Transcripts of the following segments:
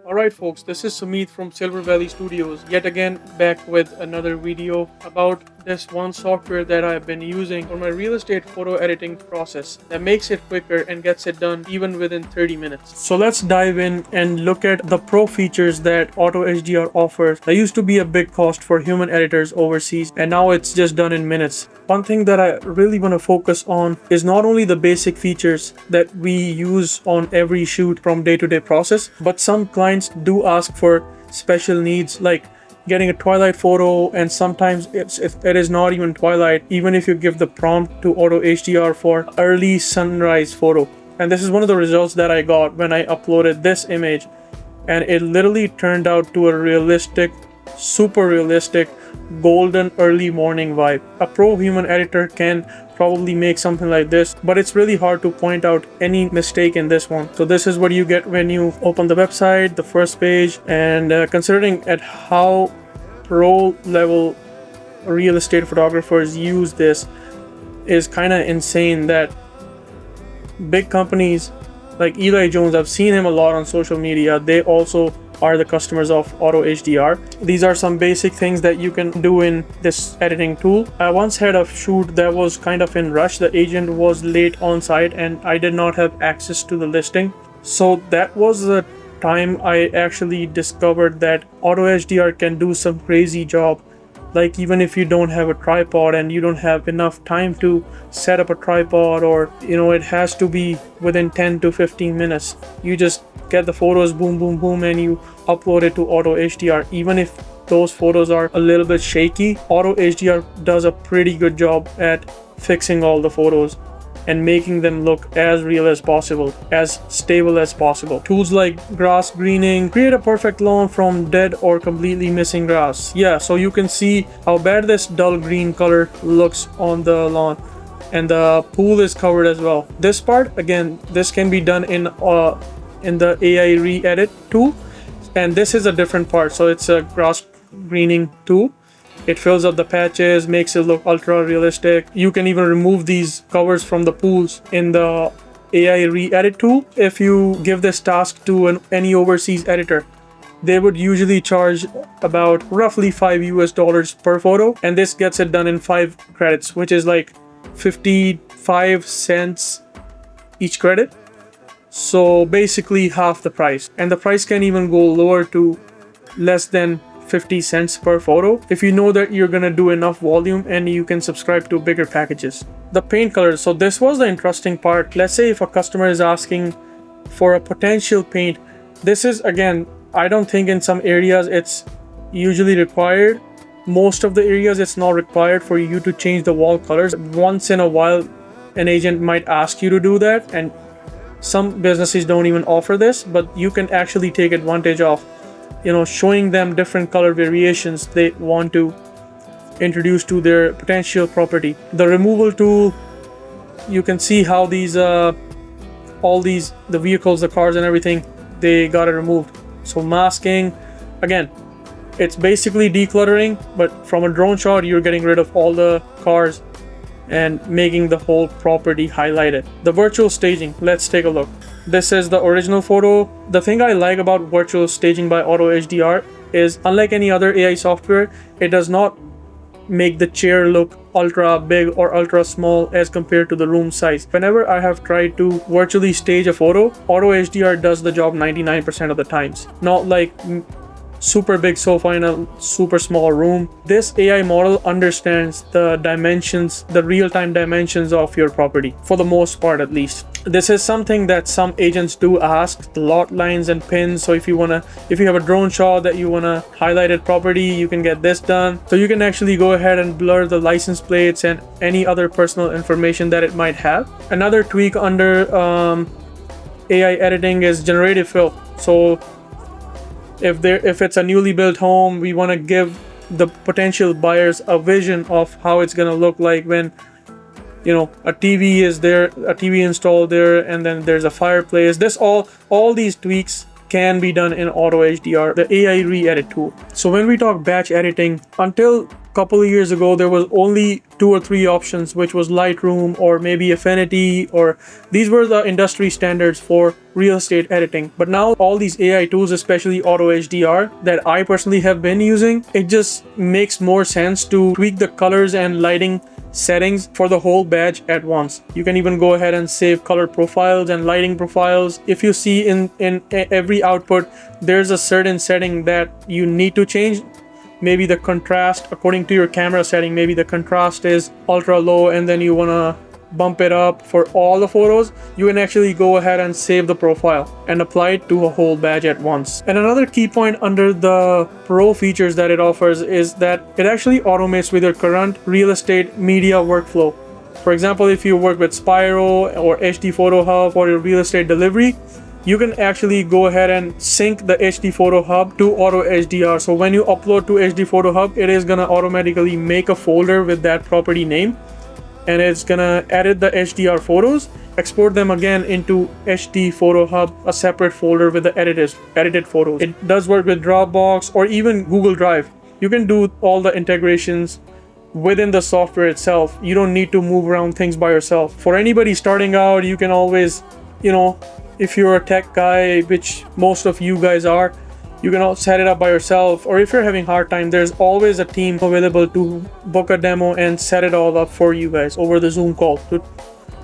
Alright folks, this is Sumeet from Silver Valley Studios, yet again back with another video about this one software that I've been using for my real estate photo editing process that makes it quicker and gets it done even within 30 minutes. So let's dive in and look at the pro features that AutoHDR offers. That used to be a big cost for human editors overseas, and now it's just done in minutes. One thing that I really want to focus on is not only the basic features that we use on every shoot from day-to-day process, but some clients do ask for special needs like getting a twilight photo, and sometimes it is not even twilight, even if you give the prompt to AutoHDR for early sunrise photo. And this is one of the results that I got when I uploaded this image, and it literally turned out to a realistic, super realistic golden early morning vibe. A pro human editor can probably make something like this, but it's really hard to point out any mistake in this one. So this is what you get when you open the website, the first page, and considering at how pro level real estate photographers use this is kind of insane that big companies like Eli Jones, I've seen him a lot on social media, they also are the customers of AutoHDR. These are some basic things that you can do in this editing tool. I once had a shoot that was kind of in rush. The agent was late on site and I did not have access to the listing. So that was the time I actually discovered that AutoHDR can do some crazy job. Like even if you don't have a tripod and you don't have enough time to set up a tripod, or it has to be within 10 to 15 minutes, you just get the photos, boom boom boom, and you upload it to AutoHDR. Even if those photos are a little bit shaky, AutoHDR does a pretty good job at fixing all the photos and making them look as real as possible, as stable as possible. Tools like grass greening create a perfect lawn from dead or completely missing grass. Yeah, so you can see how bad this dull green color looks on the lawn, and the pool is covered as well. This part, again, this can be done in the AI re-edit tool, and this is a different part. So it's a grass greening tool. It fills up the patches, makes it look ultra realistic. You can even remove these covers from the pools in the AI re-edit tool. If you give this task to any overseas editor, they would usually charge about roughly $5 per photo, and this gets it done in 5 credits, which is like 55 cents each credit. So basically half the price, and the price can even go lower to less than 50 cents per photo if you know that you're gonna do enough volume and you can subscribe to bigger packages. The paint colors, so this was the interesting part. Let's say if a customer is asking for a potential paint, this is, again, I don't think in some areas it's usually required. Most of the areas it's not required for you to change the wall colors. Once in a while an agent might ask you to do that, and some businesses don't even offer this, but you can actually take advantage of showing them different color variations they want to introduce to their potential property. The removal tool, you can see how these all these, the vehicles, the cars and everything, they got it removed. So masking, again, it's basically decluttering, but from a drone shot you're getting rid of all the cars and making the whole property highlighted. The virtual staging, let's take a look. This is the original photo. The thing I like about virtual staging by AutoHDR is, unlike any other AI software, it does not make the chair look ultra big or ultra small as compared to the room size. Whenever I have tried to virtually stage a photo, AutoHDR does the job 99% of the times. Not like super big sofa in a super small room. This AI model understands the dimensions, the real-time dimensions of your property, for the most part at least. This is something that some agents do ask, the lot lines and pins. So if you have a drone shot that you wanna highlight a property, you can get this done. So you can actually go ahead and blur the license plates and any other personal information that it might have. Another tweak under AI editing is generative fill. So if it's a newly built home, we want to give the potential buyers a vision of how it's going to look like when a TV is there, a TV installed there, and then there's a fireplace. All these tweaks can be done in AutoHDR, the AI re-edit tool. So when we talk batch editing, until couple of years ago there was only 2 or 3 options, which was Lightroom or maybe Affinity, or these were the industry standards for real estate editing. But now all these AI tools, especially AutoHDR that I personally have been using, it just makes more sense to tweak the colors and lighting settings for the whole batch at once. You can even go ahead and save color profiles and lighting profiles. If you see in every output there's a certain setting that you need to change, maybe the contrast according to your camera setting, maybe the contrast is ultra low and then you want to bump it up for all the photos, you can actually go ahead and save the profile and apply it to a whole batch at once. And another key point under the pro features that it offers is that it actually automates with your current real estate media workflow. For example, if you work with Spyro or HD Photo Hub for your real estate delivery, you can actually go ahead and sync the HD Photo Hub to AutoHDR. So when you upload to HD Photo Hub, it is gonna automatically make a folder with that property name, and it's gonna edit the HDR photos, export them again into HD Photo Hub, a separate folder with the edited photos. It does work with Dropbox or even Google Drive. You can do all the integrations within the software itself. You don't need to move around things by yourself. For anybody starting out, you can always, if you're a tech guy, which most of you guys are, you can all set it up by yourself. Or if you're having a hard time, there's always a team available to book a demo and set it all up for you guys over the Zoom call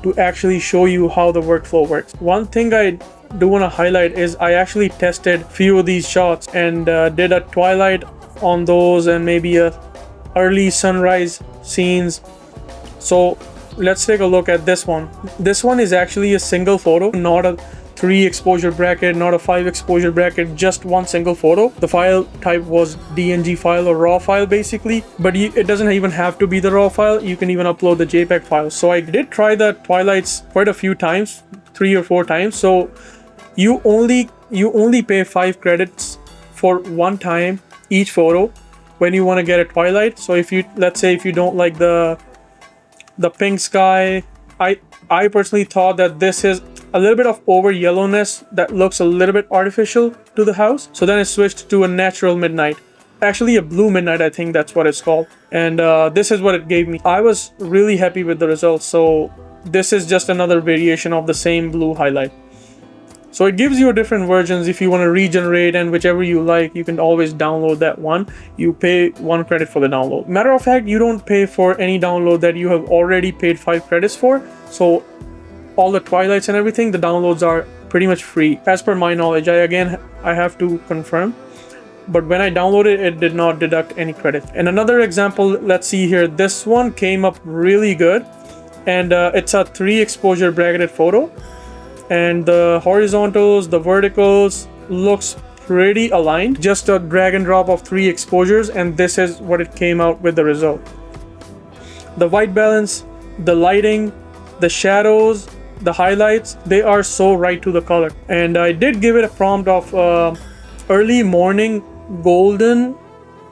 to actually show you how the workflow works. One thing I do want to highlight is I actually tested a few of these shots and did a twilight on those and maybe a early sunrise scenes. So let's take a look at this one. This one is actually a single photo, not a 3 exposure bracket, not a 5 exposure bracket, just one single photo. The file type was DNG file or raw file basically, but it doesn't even have to be the raw file. You can even upload the JPEG file. So I did try the twilights quite a few times, 3 or 4 times. So you only pay 5 credits for one time each photo when you want to get a twilight. So if you, let's say if you don't like the pink sky, I personally thought that this is a little bit of over yellowness that looks a little bit artificial to the house. So then I switched to a natural midnight, actually a blue midnight, I think that's what it's called. And this is what it gave me. I was really happy with the results. So this is just another variation of the same blue highlight. So it gives you different versions if you want to regenerate, and whichever you like, you can always download that one. You pay 1 credit for the download. Matter of fact, you don't pay for any download that you have already paid 5 credits for. So all the twilights and everything, the downloads are pretty much free as per my knowledge. I have to confirm, but when I downloaded it did not deduct any credit. And another example, let's see here, this one came up really good, and it's a 3 exposure bracketed photo, and the horizontals, the verticals looks pretty aligned. Just a drag and drop of 3 exposures, and this is what it came out with the result. The white balance, the lighting, the shadows, the highlights, they are so right to the color. And I did give it a prompt of early morning golden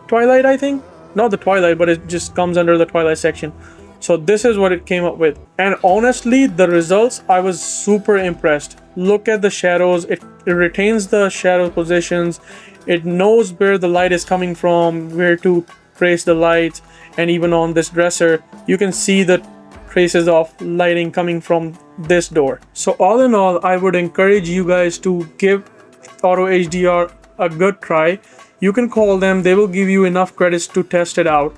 twilight, I think. Not the twilight, but it just comes under the twilight section. So this is what it came up with. And honestly, the results, I was super impressed. Look at the shadows. It retains the shadow positions. It knows where the light is coming from, where to trace the light. And even on this dresser, you can see the traces of lighting coming from this door. So all in all, I would encourage you guys to give AutoHDR a good try. You can call them, they will give you enough credits to test it out.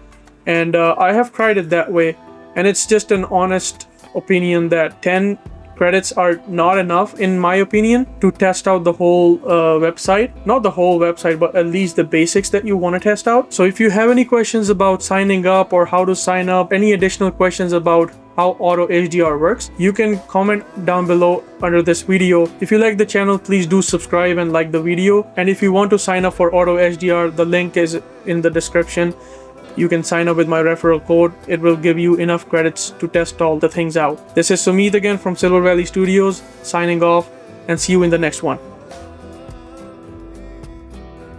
And I have tried it that way, and it's just an honest opinion that 10 credits are not enough, in my opinion, to test out the whole website. Not the whole website, but at least the basics that you want to test out. So if you have any questions about signing up or how to sign up, any additional questions about how AutoHDR works, you can comment down below under this video. If you like the channel, please do subscribe and like the video. And if you want to sign up for AutoHDR, the link is in the description. You can sign up with my referral code. It will give you enough credits to test all the things out. This is Sumeet again from Silver Valley Studios, signing off, and see you in the next one.